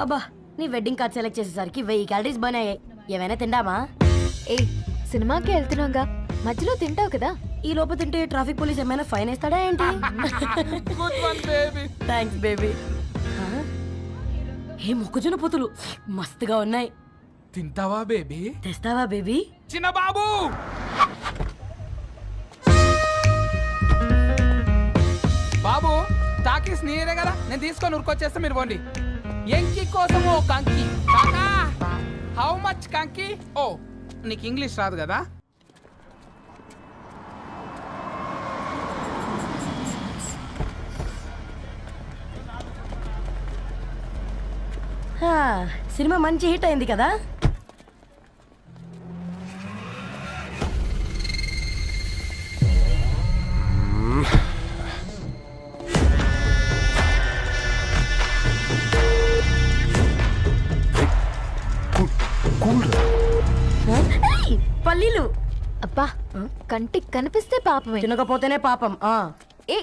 అబ్బా నీ wedding card select చేసేసరికి 1000 క్యాలరీస్ బర్న్ అయ్యాయి. ఏమైనా తిండామా? ఏ సినిమాకి వెళ్తున్నాగా, మధ్యలో తింటావు కదా. ఈ లోపు తింటే ట్రాఫిక్ పోలీస్ ఏమైనా ఫైన్ వేస్తాడా ఏంటి? Thanks baby. ఏ మొక్కజొన్న పొతులు మస్తుగా ఉన్నాయి. తింటావా బేబీ? తెస్తావా బేబీ? చిన్న బాబు బాబు టాకీస్ నీరే కదా, నేను తీసుకొని ఉరికొచ్చేస్తే మీరు పోండి. ఎంకి కోసం ఓ కంకి. కాకా హౌ మచ్ కంకి? ఓ నీకు ఇంగ్లీష్ రాదు కదా. సినిమా మంచి హిట్ అయింది కదా. పల్లీలు అబ్బా కంటికి కనిపిస్తే పాపమే, తినకపోతేనే పాపం. ఏ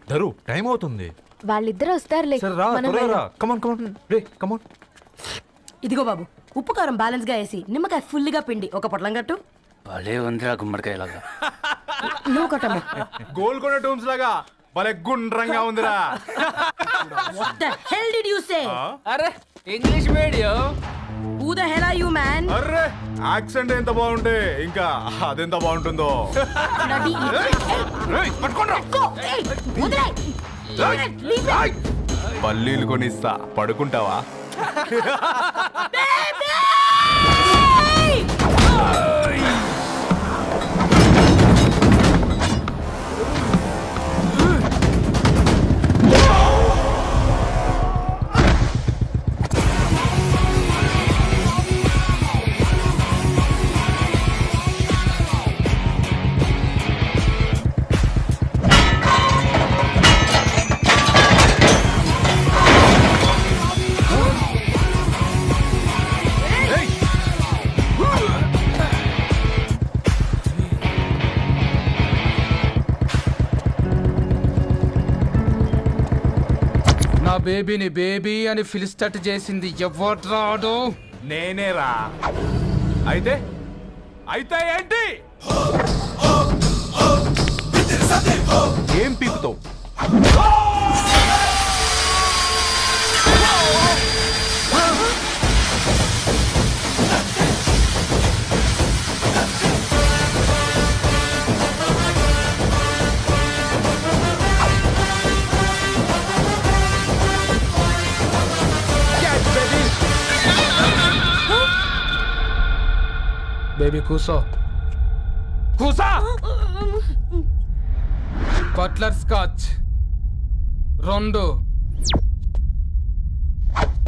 దరు టైం అవుతుంది. వాళ్ళిద్దరు వస్తారులే. మనం వెళ్దాం. ఇదిగో బాబు, ఉప్పు కారం బ్యాలెన్స్ గా వేసి నిమ్మకాయ ఫుల్ గా పిండి ఒక పొట్లం కట్టు. భలే ఉందిరా గుమ్మడికాయలాగా. నువ్వు కట్టమ్మా. గోల్కొండ టూమ్స్ లాగా భలే గుండ్రంగా ఉందిరా. What the hell did you say? అరే English medium. Who the hell are you, man? Array accent ఎంత బాగుంటే ఇంకా అదెంత బాగుంటుందో. Bloody పల్లీలు కొనిస్తా, పడుకుంటావా? బేబీని బేబీ అని ఫిలిస్టట్ చేసింది ఎవడ్రాడు? నేనేరా. అయితే అయితే ఏంటి? ఏం పీకుతావు? బేబీ కూసో, కూసా. Buttler scotch 2.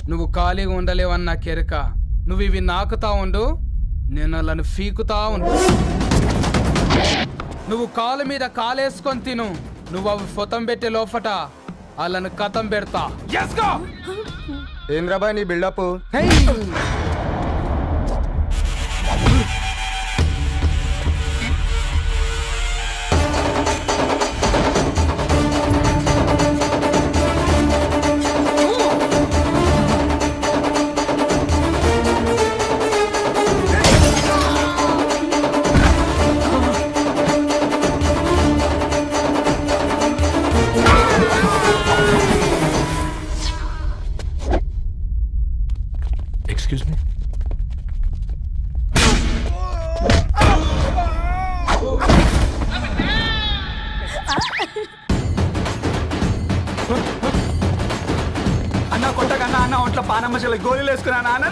నువ్వు ఖాళీగా ఉండలేవన్న కెరక. నువ్వు ఇవి నాకుతా ఉండు, నేను వాళ్ళని ఫీకుతా ఉండు. నువ్వు కాలు మీద కాలేసుకొని తిను. నువ్వు అవి ఫొతం పెట్టే లోపట వాళ్ళని కథం పెడతా. ఏంద్రాబాయ్ నీ బిల్డప్? Excuse me. అన్న కొట్టకన్నా అన్న ఒంట్లో పానమ్మ చెల్లి గోళీలు వేసుకున్నా అన్న.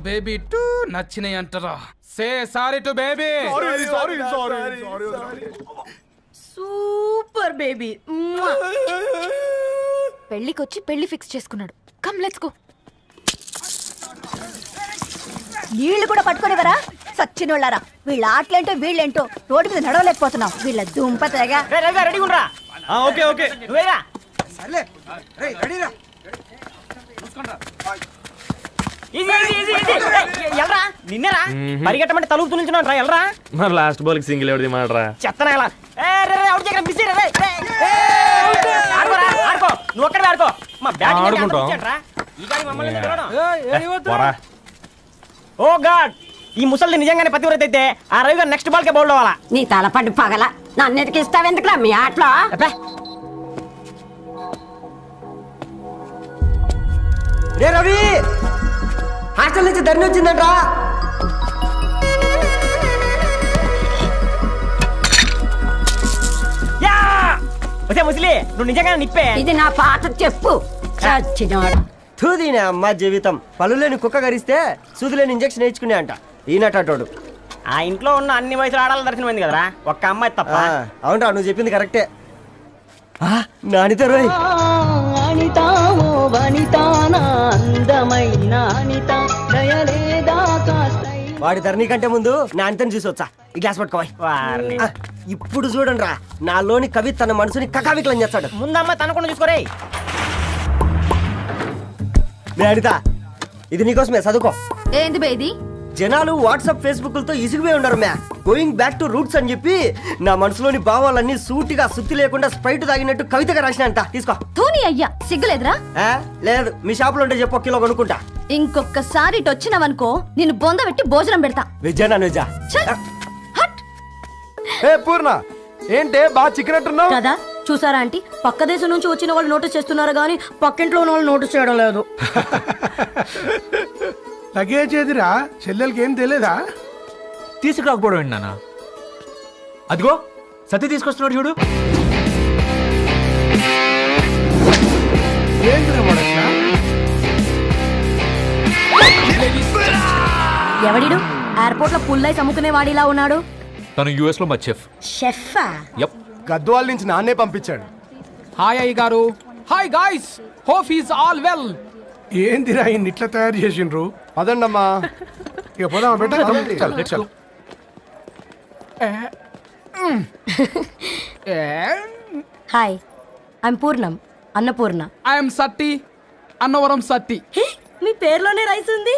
బేబీ టూ నచ్చినాయి అంటారా? Say sorry to baby. Super baby. పెళ్లికొచ్చి పెళ్లి ఫిక్స్ చేసుకున్నాడు. Come let's go. నీళ్లు కూడా పట్టుకునేవరా సచ్చినోళ్ళారా. వీళ్ళ ఆటలేంటో వీళ్ళేంటో రోడ్డు మీద నడవలేకపోతున్నాం. వీళ్ళ దుంప తెగ. రెడీ ఉండరా? ఓకే ఓకే నువ్వేరా. నిన్నరా పరిగెట్టమంటే తలుపు నుంచున్నారా ఎల్రా. మరి లాస్ట్ బాల్ కి సింగిల్ ఎవరిది మాడరా? చెత్తనా ఎలా ఆడుకో నువ్వు ఒక్కడే ఆడుకో. మా ఓ గాడ్ ఈ ముసలి నిజంగానే పతివ్రత అయితే ఆ రవి గారు నెక్స్ట్ బాల్ కే బౌల్డ్ అవ్వాలా. నీ తలపడి పగల నన్ను ఇస్తావెందుకురా మీ ఆటలో? రే రవి హాస్టల్ నుంచి ధరణి వచ్చిందంట్రా. ముసలి నువ్వు నిజంగా నిప్పే. ఇది నా పాట చెప్పు. చచ్చినోడు. తూదీనే అమ్మ జీవితం. పలులేని కుక్క గరిస్తే సూదులేని ఇంజక్షన్ వేయించుకునే అంట ఈనటోడు. ఆ ఇంట్లో ఉన్న అన్ని వయసులో ఆడాలి దర్శనమైంది కదరా, ఒక్క అమ్మాయి తప్ప. అవునరా నువ్వు చెప్పింది కరెక్టే. నానిత రోయ్ వాడి ధరణి కంటే ముందు నానితని చూసి వచ్చా. ఈ గ్లాస్ పట్టుకోవాలి. ఇప్పుడు చూడండి రా నాలోని కవి తన మనసుని కకావికలం చేస్తాడు. ముందమ్మ తనకుండా చూసుకోరే. అనిత ఇది నీకోసమే చదువుకో. ఏంది బేది? జనాలు వాట్సాప్ ఫేస్బుక్లతో ఇసిగిపోయి ఉన్నారు మ్యా. గోయింగ్ బ్యాక్ టు రూట్స్ అని చెప్పి నా మనసులోని భావాలన్నీ సూటిగా సుత్తి లేకుండా స్ప్రైట్ తాగినట్టు కవితగా రాసిన అంట. తీసుకో. తూని అయ్యా సిగ్గులేదురా? లేదు మీ షాపులో ఉంటే చెప్పు, కిలో కొనుక్కుంటా. ఇంకొకసారి ఇటు వచ్చినావనుకో నిన్ను బొంద పెట్టి భోజనం పెడతా. వెజ్జా నాన్ వెజ్జా? పూర్ణ ఏంటే బాగా చిక్కినట్టున్నావు కదా చూసారా ఆంటీ, పక్క దేశం నుంచి వచ్చిన వాళ్ళు నోటీస్ చేస్తున్నారు కానీ పక్కింట్లో ఉన్న వాళ్ళు నోటీస్ చేయడం లేదు. లగేజ్ ఏదిరా? చెల్లెలకి ఏం తెలియదా? తీసుకురాకపోవడం ఏంటి నాన్న? అదిగో సతీ తీసుకొస్తున్నాడు చూడు. ఎవడిడు ఎయిర్పోర్ట్ లో పుల్లై అమ్ముకునే వాడిలా ఉన్నాడు? తను యుఎస్ లో మా చెఫ్. షెఫా? యప్. గద్వాల నుంచి నాన్నే పంపించాడు. హాయ్ అయ్య గారు. Hi guys, hope is all well. ఏందిరా ఇన్ని ఇట్లా తయారు చేసిండ్రు? అదండమ్మా ఇక పోదామా బెట్ట. Hi I'm Purnam, Annapurna. I'm Satti, Annavaram Satti. మీ పేర్లోనే రైస్ ఉంది.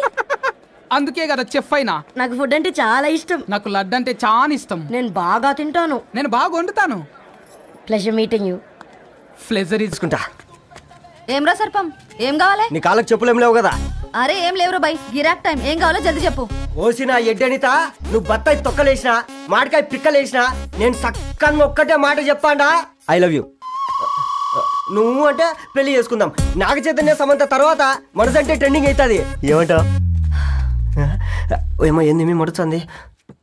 అందుకే కదా చెఫ్ అయినా. నాకు ఫుడ్ అంటే చాలా ఇష్టం. నాకు లడ్డు అంటే చాలా ఇష్టం. నేను బాగా తింటాను. నేను బాగా వండుతాను. Pleasure meeting you. ప్లెజర్ తీసుకుంటా. ఏమ్రా సర్పం ఏం కావాలి? నీ కాళ్ళకి చెప్పులేం లేవు కదా? అరే ఏం లేవురా బై, గిరాక్ టైం. ఏం కావాలో జల్దీ చెప్పు. ఓసిన ఎడ్డనిత నువ్వు బత్తాయి తొక్కలేసినా మాడికాయ పిక్కలేసినా నేను సక్కగా ఒక్కటే మాట చెప్పాండా, ఐ లవ్ యూ. నువ్వు అంటే పెళ్లి చేసుకుందాం. నాగ చైతన్య సమంత తర్వాత మనసంటే ట్రెండింగ్ అవుతుంది. ఏమంటావు? ఏమో ఏంది మీ మడుతుంది?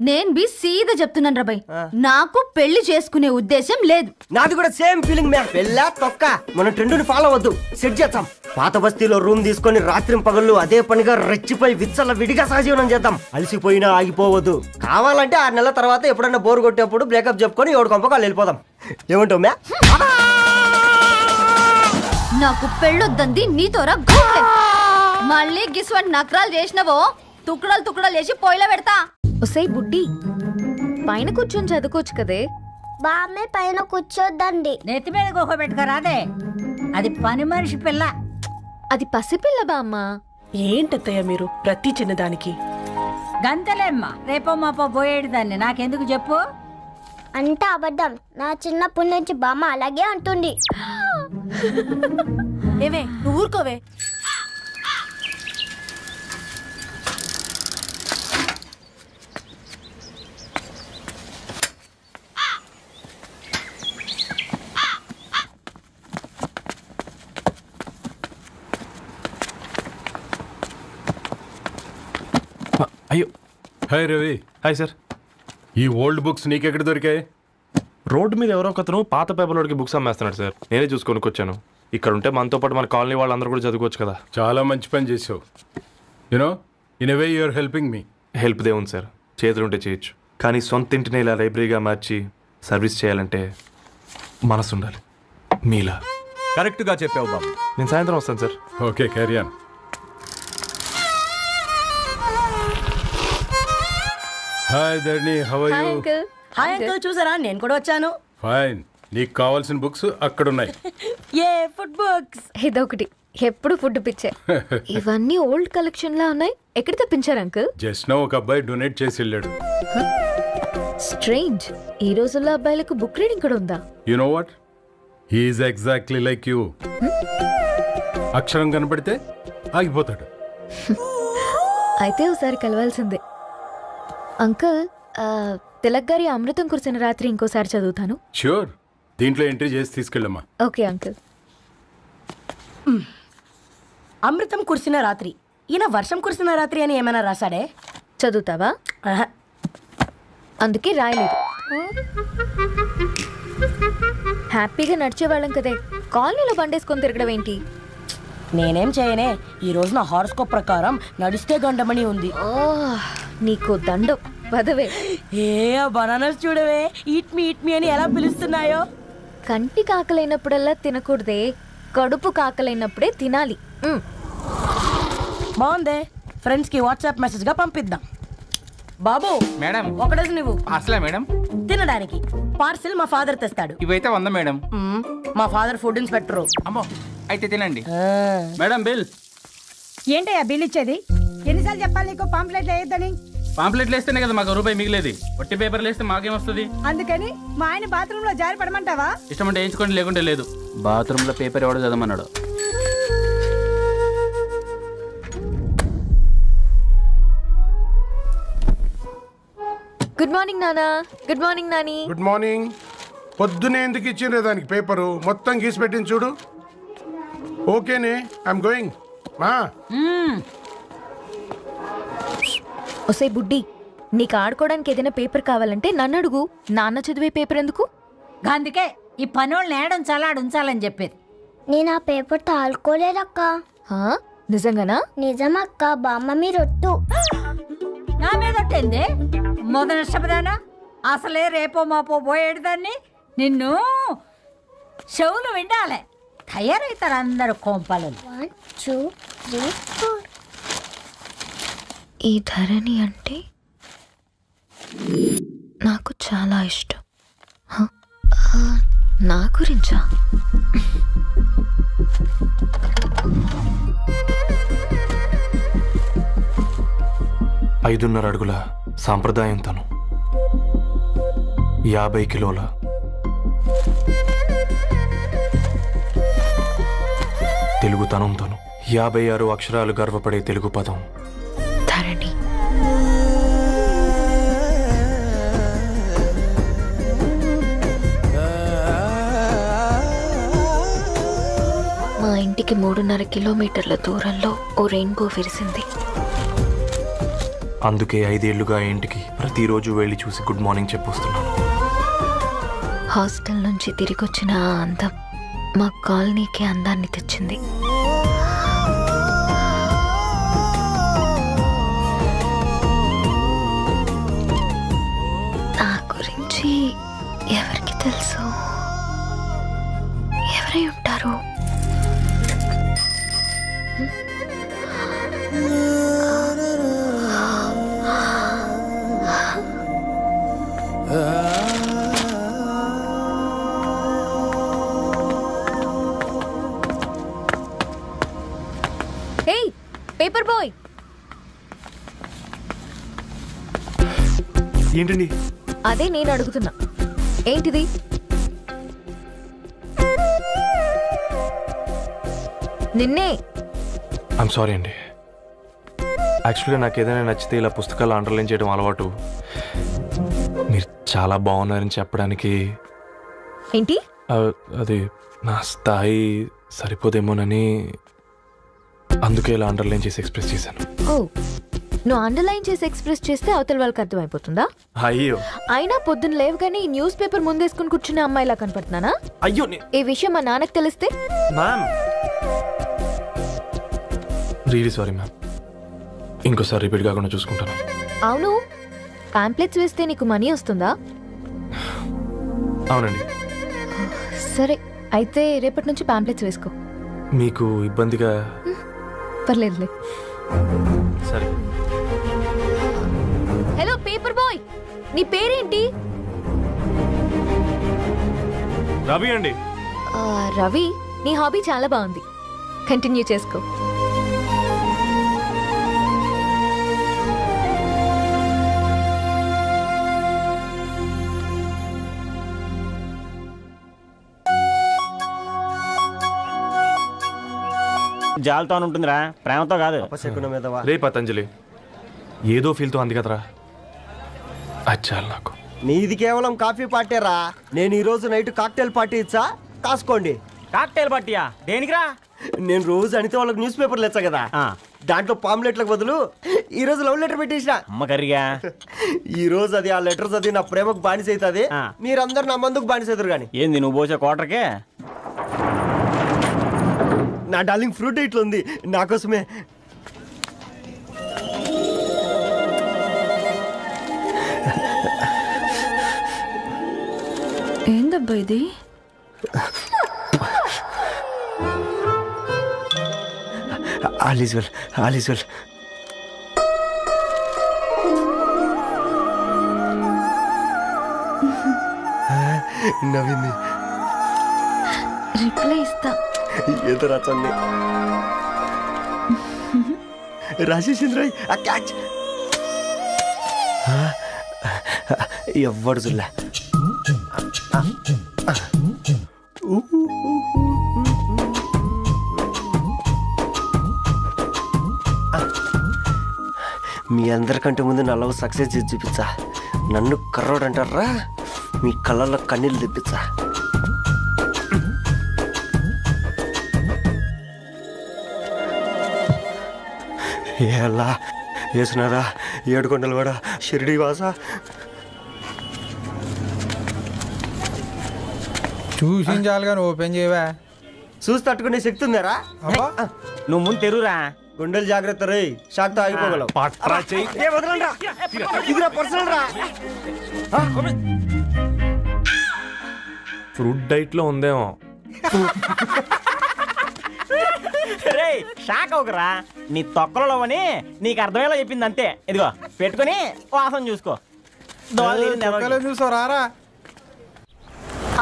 నేను బి సీదా చెప్తున్నాను రా బై, నాకు పెళ్లి చేసుకునే ఉద్దేశం లేదు. నాది కూడా సేమ్ ఫీలింగ్ మ్యా. పెళ్ళా తొక్క మనం ట్రెండ్ని ఫాలో అవద్దు, సెట్ చేద్దాం. పాత బస్తీలో రూమ్ తీసుకొని రాత్రి పగళ్ళు అదే పనిగా రెచ్చిపోయి విచ్చల విడిగా సహజీవనం చేద్దాం. అలసిపోయినా ఆగిపోవద్దు. కావాలంటే 6 నెలల తర్వాత ఎప్పుడన్నా బోర్ కొట్టేప్పుడు బ్రేకప్ చెప్పుకొని ఎవడు కొంపకాలు వెళ్ళిపోదాం. ఏమంటావు మ్యా? నాకు పెళ్ళొద్దంది నీతోరా గోలే. మళ్ళీ గిస్వంటి నకరాలు చేసినవో తుక్కడాలు తుక్కడాలు చేసి పొయ్యిలో పెడతా. ఒసై బుడ్డి, పైన కూర్చొని చదువుకోవచ్చు కదే. బామ్మే పైన కూర్చోద్దండి. నెత్తి మీద గుహ పెట్టుకోరాదే, అది పని మనిషి పిల్ల. అది పసిపిల్ల బామ్మ. ఏంటత్తయ్య మీరు ప్రతి చిన్నదానికి? గంతలేమ్మా, రేపో మాపో పోయేడు దాన్ని నాకెందుకు చెప్పు. అంటే అబద్ధం. నా చిన్నప్పటి నుంచి బామ్మ అలాగే అంటుంది. ఏవే నువ్వు ఊరుకోవే. అయ్యో. హాయ్ రవి. Hi sir. ఈ ఓల్డ్ బుక్స్ నీకెక్కడ దొరికాయి? రోడ్డు మీద ఎవరో ఒకతను పాత పేపర్లోకి బుక్స్ అమ్మేస్తున్నాడు సార్. నేనే చూసుకొని వచ్చాను. ఇక్కడ ఉంటే మనతో పాటు మన కాలనీ వాళ్ళందరూ కూడా చదువుకోవచ్చు కదా. చాలా మంచి పని చేసావు. You know in a way you're helping me. Help దేవుంది సార్, చేతులుంటే చేయొచ్చు. కానీ సొంత ఇంటిని ఇలా లైబ్రరీగా మార్చి సర్వీస్ చేయాలంటే మనసు ఉండాలి. మీలా కరెక్ట్గా చెప్పావు బాబు. నేను సాయంత్రం వస్తాను sir. Okay carry on. Hi Dharani, how are hi you? Uncle. Hi uncle, చూసారా నేను కూడా వచ్చాను. ఫైన్. నీకు కావాల్సిన బుక్స్ అక్కడ ఉన్నాయి. ఏ ఫుడ్ బుక్స్? ఇదొకటి ఎప్పుడు ఫుడ్ పిచ్చే. ఇవన్నీ ఓల్డ్ కలెక్షన్ లా ఉన్నాయి. ఎక్కడ తెప్పించారు అంకుల్? జస్ట్ నో ఒక అబ్బాయి డొనేట్ చేసి వెళ్ళాడు. స్ట్రేంజ్. ఈ రోజుల్లో అబ్బాయిలకు బుక్ రీడింగ్ కూడా ఉందా? You know what, he's exactly like you. అక్షరం కనపడితే ఆగిపోతాడు. అయితే ఒకసారి కలవాల్సిందే. అంకుల్, తిలక్ గారి అమృతం కురిసిన రాత్రి ఇంకోసారి చదువుతాను. ష్యూర్, దీంట్లో ఎంట్రీ చేసి తీసుకెళ్ళమ్మా. Okay uncle. అమృతం కురిసిన రాత్రి. ఈయన వర్షం కురిసిన రాత్రి అని ఏమైనా రాశాడే? చదువుతావా? ఆహా. అందుకే రాయలేదు. హ్యాపీగా నడిచేవాళ్ళం కదే, కాలనీలో బండేసుకొని తిరగడం ఏంటి? నేనేం చేయనే, ఈ రోజు నా హారోస్కోప్ ప్రకారం నడిస్తే గండమని ఉంది. ఓ, నీకు దండం పదవే. ఏ బనానాస్ చూడవే, ఈట్ మీ అని ఎలా పిలుస్తున్నాయో. కంటి కాకలైనప్పుడల్లా తినకూడదే, కడుపు కాకలైనప్పుడే తినాలి. బాగుందే, ఫ్రెండ్స్ కి వాట్సాప్ మెసేజ్ గా పంపిద్దాం. బాబు మేడం ఒకటేసి నువ్వు అసలే మేడం తినడానికి పార్సిల్ మా ఫాదర్ తెస్తాడు. ఇవైతే 100 మేడం. మా ఫాదర్ ఫుడ్ ఇన్స్పెక్టర్. అమ్మో, అయితే తినండి మేడం. బిల్ ఏంటయ్యా బిల్ ఇచ్చేది? ఎన్నిసార్లు చెప్పాలి నీకు పాంప్లెట్ వేయొద్దని? పాంప్లెట్లు వేస్తేనే కదా మాకు రూపాయి మిగిలేది. ఒట్టి పేపర్లు వేస్తే మాకేమొస్తుంది? అందుకని మా ఆయన బాత్రూమ్ లో జారి పడమంటావా? ఇష్టం అంటే వేయించుకోండి, లేకుంటే లేదు. బాత్రూంలో పేపర్ ఎవడో చదవమన్నాడు. గుడ్ మార్నింగ్ నానా. Good morning Nani. Good morning. పొద్దునే ఎందుకు ఇచ్చిండ్రే దానికి పేపరు? మొత్తం గీసి పెట్టింది చూడు. ఓకేనే, ఐఎమ్ గోయింగ్. మా ఒసే బుడ్డి, నీకు ఆడుకోవడానికి ఏదైనా పేపర్ కావాలంటే నన్ను అడుగు. నాన్న చదివే పేపర్ ఎందుకు? అందుకే ఈ పనోళ్ళని ఏడం ఉంచాలని చెప్పేది. నేను ఆ పేపర్ తాలుకోలేదక్క. హా? నిజంగానా? నిజమక్క, బామ్మ మీరొట్టు. నా మీద ఒట్టేంది? మొదటి నష్టపదానా? అసలే రేపో మాపో పోయేడు దాన్ని. నిన్ను చెవులు వినాలే, తయారవుతారు అందరు కోంపాలు. 1 2 3 4. ఈ ధరణి అంటే నాకు చాలా ఇష్టం. హ? నా గురించా? 5.5 అడుగుల సాంప్రదాయం తను, 50 కిలోల తెలుగుతనం తను, 56 అక్షరాలు గర్వపడే తెలుగు పదం ధరణి. మా ఇంటికి 3.5 కిలోమీటర్ల దూరంలో ఓ రెయిన్బో విరిసింది. అందుకే 5 ఏళ్లుగా ఇంటికి ప్రతిరోజు వెళ్ళి చూసి గుడ్ మార్నింగ్ చెప్పొస్తున్నాను. హాస్టల్ నుంచి తిరిగి వచ్చిన ఆ అందం మా కాలనీకి అందాన్ని తెచ్చింది. నా గురించి ఎవరికి తెలుసు? ఎవరై ఉంటారు? ఏయ్, పేపర్ బాయ్. ఏంటండి? అదే నేను అడుగుతున్నా, ఏంటిది? నిన్నే. ఐమ్ సారీ అండి. యాక్చువల్గా నాకు ఏదైనా నచ్చితే ఇలా పుస్తకాలు అండర్లైన్ చేయడం అలవాటు. మీరు చాలా బాగున్నారని చెప్పడానికి. ఏంటి? అది నా స్థాయి సరిపోదేమోనని అందుకే ఇలా అండర్లైన్ చేసి ఎక్స్ప్రెస్ చేశాను. ఓ, నువ్వు అండర్లైన్ చేసి ఎక్స్ప్రెస్ చేస్తే అవతల వాళ్ళకి అర్థమైపోతుందా? అయ్యో, అయినా పొద్దున్న లేవగానే ఈ న్యూస్ పేపర్ ముందేసుకుని కూర్చునే అమ్మాయిలా కనపడుతున్నానా? అయ్యో ఈ విషయం మా నాన్నకు తెలిస్తే? Ma'am, really sorry ma'am. ఇంకోసారి రిపీట్ కాకుండా చూసుకుంటాను. అవును, పాంప్లెట్స్ వేస్తే నీకు మనీ వస్తుందా? అవునండి. సరే, అయితే రేపటి నుంచి పాంప్లెట్స్ వేసుకో. మీకు ఇబ్బందిగా? పర్లేదులే. సరే. హలో పేపర్ బాయ్, నీ పేరేంటి? రవి అండి. రవి, నీ హాబీ చాలా బాగుంది, కంటిన్యూ చేసుకో. జాలతో ఉంటుందిరా, ప్రేమతో కాదు. అపశకునం మీదవా? రే పతంజలి, ఏదో ఫీల్తో అంది కదరా, అచ్చాలి నాకు. నీది కేవలం కాఫీ పార్టీరా. నేను ఈ రోజు నైట్ కాక్టైల్ పార్టీ ఇచ్చా, కాసుకోండి. కాక్టైల్ పార్టీయా? దేనికిరా? నేను రోజు అనితే వాళ్ళకి న్యూస్ పేపర్లు ఇచ్చా కదా, దాంట్లో పాంప్లెట్లకు బదులు ఈ రోజు లవ్ లెటర్ పెట్టేసిన. అమ్మ కర్రీగా. ఈ రోజు అది ఆ లెటర్ చదివి నా ప్రేమకు బానిస అవుతుంది, మీరందరు నా మందుకు బానిస అవుతారు. కానీ ఏంది నువ్వు పోసే కోటర్కే? నా డార్లింగ్ ఫ్రూట్ ఇట్లా ఉంది నా కోసమే. ఏందబ్బా ఇది? All is well, all is well. నవ్వింది. రిప్లై ఇస్తా. ఏదో రచండి రాజేసింద్ర క్యాచ్. ఎవ్వడు జుల్లా. మీ అందరికంటే ముందు నా లవ్ సక్సెస్ చేసి చూపించా. నన్ను కర్రోడు అంటారా, మీ కళ్ళల్లో కన్నీళ్ళు తెప్పించా. ఎలా వేసినారా ఏడుకొండలు కూడా షిరిడి వాస. చూసించాలి కానీ ఓపెన్ చేయవా? చూసి తట్టుకునే శక్తి ఉందారా? నువ్వు ముందు తెరురా. గుండెలు జాగ్రత్త రే, షాక్ తో ఆగిపోగలవు. ఇది పర్సనల్ రా. ఫ్రూట్ డైట్ లో ఉందేమో. రే షాక్ అవుకరా, నీ తొక్కలలో అని నీకు అర్థమయ్యేలా చెప్పింది అంతే. ఇదిగో పెట్టుకుని వాసన చూసుకో. చూసారా?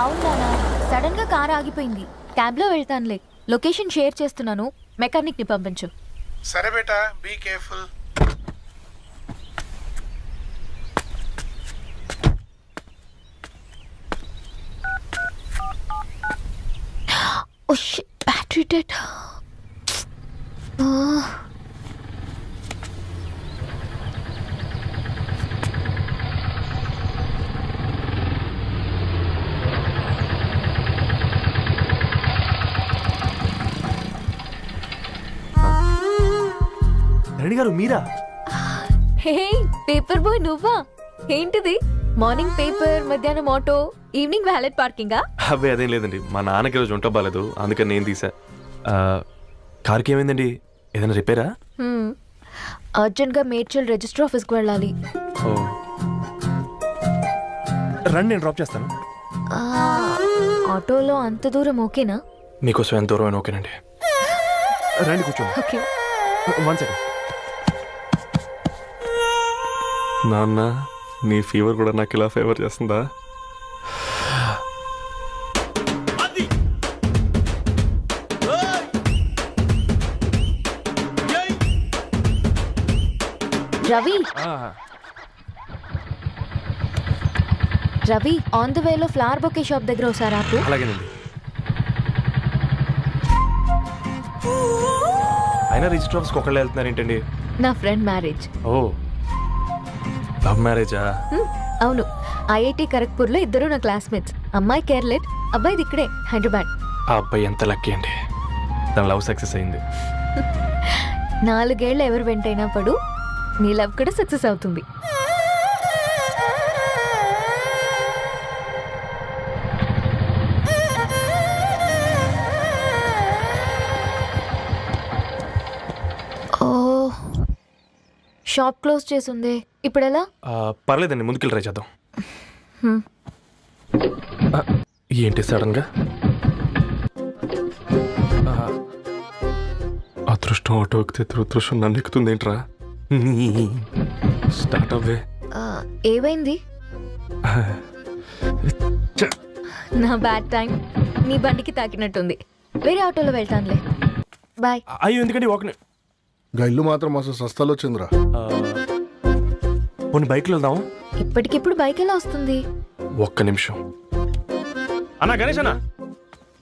అవునా, సడన్ గా కార్ ఆగిపోయింది. క్యాబ్ లో వెళ్తానులే, లొకేషన్ షేర్ చేస్తున్నాను, మెకానిక్ ని పంపించు. సరే బేటా, be careful. Oh shit, battery dead. Reddy గారు మీరా? హే పేపర్ బాయ్, నువ్వా? ఏంటిది? మార్నింగ్ పేపర్, మధ్యాహ్నం ఆటో, ఈవినింగ్ వ్యాలెట్ పార్కింగా? అబ్బాయి అదేం లేదండి, మా నాన్నకి రోజు ఉంట బాగాలేదు, అందుకని నేను తీసా. కార్కి ఏమైందండి? ఏదైనా రిపేరా? అర్జెంట్ గా మేడ్చల్ రిజిస్టర్ ఆఫీస్కి వెళ్ళాలి. ఓ రండి, నేను డ్రాప్ చేస్తాను. ఆటోలో అంత దూరం ఓకేనా? మీకోసం ఎంత దూరం అయినా ఓకేనండి. రండి కూర్చోండి. ఓకే. 1 సెకండ్. నాన్న, నీ ఫీవర్ కూడా నాకు ఇలా ఫేవర్ చేస్తుందా? రవి, రవి, ఆన్ ద వేలో ఫ్లవర్ బొకే షాప్ దగ్గర ఒకసారి ఆపు. అలాగేనండి. అయినా రిజిస్టర్ ఆఫీస్కి ఒకళ్ళు వెళ్తున్నారు ఏంటండి? నా ఫ్రెండ్ మ్యారేజ్. ఓ, లవ్ మ్యారేజా? అవును, ఐఐటి ఖరగ్పూర్ లో ఇద్దరు నా క్లాస్మేట్స్. అమ్మాయి కేర్లెట్, అబ్బాయిది ఇక్కడే హైదరాబాద్. ఆ అబ్బాయి ఎంత లక్కీ అండి, తన లవ్ సక్సెస్ అయింది. 4 ఏళ్ళు ఎవరు వెంటైనా పడు, నీ లవ్ కూడా సక్సెస్ అవుతుంది. షాప్ క్లోజ్ చేసింది, ఇప్పుడు ఎలా? పర్లేదండి, ముందుకెళ్ళి ట్రై చేద్దాం. ఏంటి సడన్ గా? అదృష్టం ఆటో ఎక్కితే దురదృష్టం నన్ను ఎక్కుతుంది ఏంట్రా? స్టార్ట్ అవ్వే. ఏమైంది? నా బ్యాడ్ టైం నీ బండికి తాకినట్టుంది. వేరే ఆటోలో వెళ్తానులే. బాయ్. అయ్యో ఎందుకంటే ఒక గల్లు మాత్రం అసలు సస్తాలో వచ్చిందిరా. కొన్ని బైక్లో వెళ్దాం. ఇప్పటికిప్పుడు బైక్ ఎలా వస్తుంది? ఒక్క నిమిషం. అన్నా గణేష్ అన్న,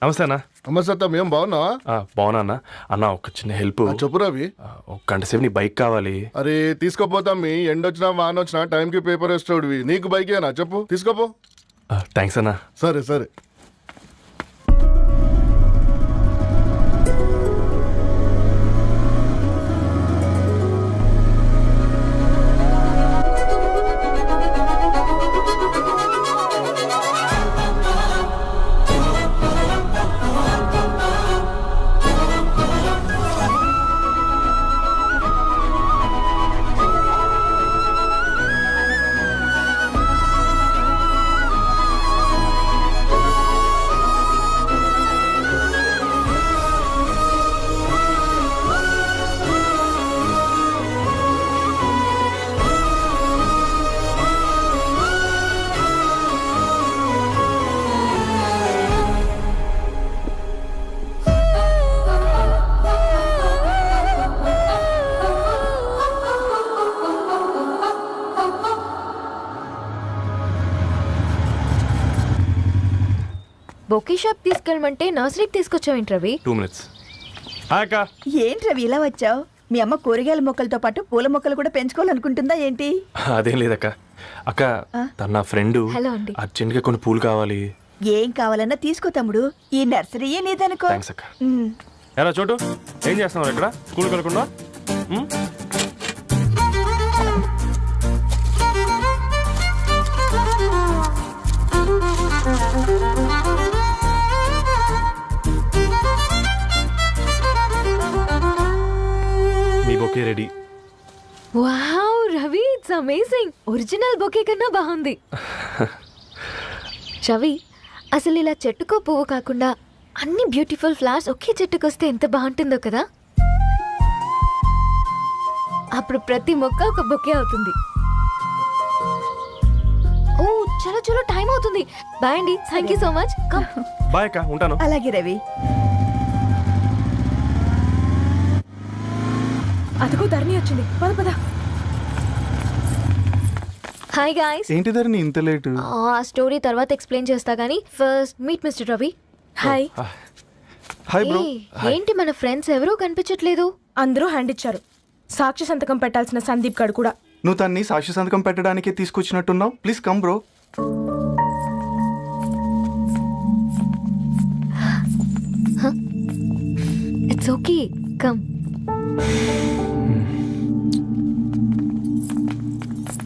నమస్తే అన్న. అమ్మసత్తం ఏం బాగున్నావా? బాగున్నా అన్న. అన్న ఒక చిన్న హెల్ప్. చెప్పు రవి. ఒక గంట సేపు నీ బైక్ కావాలి. అరే తీసుకోపోతాం. మీ ఎండొచ్చినా వానొచ్చినా టైంకి పేపర్ వేస్తాడువి. నీకు బైకేనా చెప్పు, తీసుకోపో. థ్యాంక్స్ అన్న. సరే సరే. బొకే షాప్ తీసుకెళ్ళమంటే నర్సరీకి తీసుకొచ్చావేంటి రవి? 2 minutes. హాయ్ అక్క. ఏంటి రవి ఇలా వచ్చావు? మీ అమ్మ కూరగాయల మొక్కలతో పాటు పూల మొక్కలు కూడా పెంచుకోవాలనుకుంటుందా ఏంటి? అదేం లేదక్క. అక్క తన నా ఫ్రెండ్ హలో అండి. అర్జెంట్గా కొన్ని పూలు కావాలి. ఏం కావాలన్నా తీసుకో తమ్ముడు. ఈ నర్సరీయే నీదనుకో. థ్యాంక్స్ అక్క. ఎలా చోటు ఏం చేస్తున్నావు ఇక్కడ? స్కూల్కి వెళ్ళకుండా? మీ bouquet ready. Wow Ravi, it's amazing. Original bouquet కన్నా బాగుంది. రవి, అసలు ఇలా చెట్టుకో పువ్వు కాకుండా అన్ని బ్యూటిఫుల్ ఫ్లవర్స్ ఒకే చెట్టుకు వస్తే ఎంత బాగుంటుందో కదా. అప్పుడు ప్రతి మొక్క ఒక బొకే అవుతుంది. ఓ చలో చలో, టైం అవుతుంది. బాయ్ అండి. Thank you so much. Bye అక్క, ఉంటాను. అలాగే రవి. అదిగో ధరణి వచ్చింది. పద పద. Hi guys. ఏంటి ధరణి ఇంత లేటు? ఆ స్టోరీ తర్వాత ఎక్స్ప్లెయిన్ చేస్తా గానీ first meet mister Ravi. Hi. Hi bro. ఏంటి మన ఫ్రెండ్స్ ఎవరూ కనిపించట్లేదు? అందరూ హ్యాండ్ ఇచ్చారు. సాక్షి సంతకం పెట్టాల్సిన సందీప్ గడు కూడా. నువ్వు తన్ని సాక్షి సంతకం పెట్టడానికి తీసుకొచ్చినట్టున్నావు. Please come bro. It's okay, come.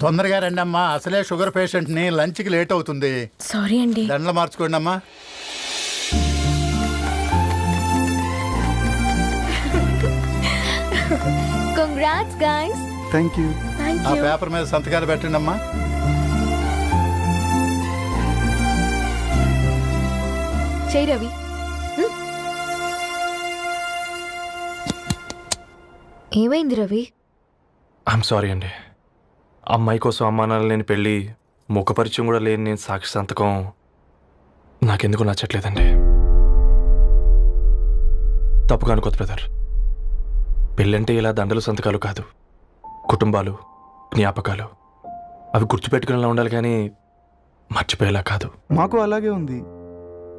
తొందరగా రండి అమ్మా, అసలే షుగర్ పేషెంట్ ని, లంచ్ కి లేట్ అవుతుంది. సారీ అండి. దండలు మార్చుకోండి అమ్మా. Congrats guys. Thank you. ఆ పేపర్ మీద సంతకాలు పెట్టండి అమ్మా. చేయి రవి. ఏమైంది రవి? ఐఎమ్ సారీ అండి. అమ్మాయి కోసం అమ్మానాలు లేని పెళ్ళి, ముఖపరిచయం కూడా లేని నేను సాక్షి సంతకం నాకెందుకు నచ్చట్లేదండి. తప్పుగా అనుకోదు బ్రదర్. పెళ్ళంటే ఇలా దండలు సంతకాలు కాదు, కుటుంబాలు, జ్ఞాపకాలు. అవి గుర్తుపెట్టుకునేలా ఉండాలి కానీ మర్చిపోయేలా కాదు. మాకు అలాగే ఉంది,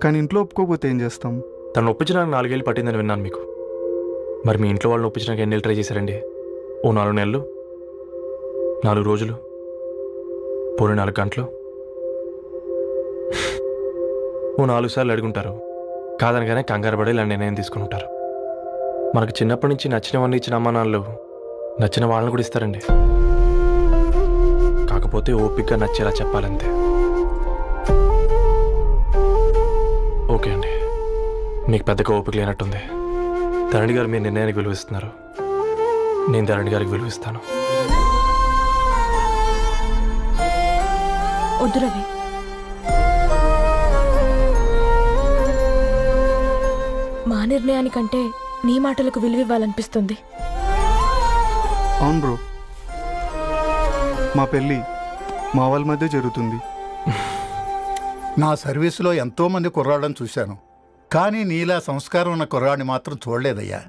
కానీ ఇంట్లో ఒప్పుకోకపోతే ఏం చేస్తాం? తను ఒప్పించడానికి 4 ఏళ్ళు పట్టిందని విన్నాను మీకు. మరి మీ ఇంట్లో వాళ్ళని ఒప్పించడానికి ఎన్ని ఏళ్ళు ట్రై చేశారండి? ఓ 4 నెలలు, 4 రోజులు, పోనీ 4 గంటలు, ఓ 4 సార్లు అడుగుంటారు. కాదనగానే కంగారు పడి ఇలా నిర్ణయం తీసుకుని ఉంటారు. మనకు చిన్నప్పటి నుంచి నచ్చినవన్నీ ఇచ్చిన అమ్మా నాన్నలు నచ్చిన వాళ్ళని కూడా ఇస్తారండి. కాకపోతే ఓపికగా నచ్చేలా చెప్పాలంతే. ఓకే అండి, మీకు పెద్దగా ఓపిక లేనట్టుంది. ధరణి గారు మీ నిర్ణయానికి విలువిస్తున్నారు, నేను ధరణి గారికి విలువిస్తాను. వద్దు రవి. మా నిర్ణయానికంటే నీ మాటలకు విలువివ్వాలనిపిస్తుంది. అవును బ్రో, మా పెళ్ళి మా వాళ్ళ మధ్య జరుగుతుంది. నా సర్వీసులో ఎంతో మంది కుర్రాళ్ళని చూశాను, కానీ నీలా సంస్కారం ఉన్న కుర్రాడిని మాత్రం చూడలేదయ్యా.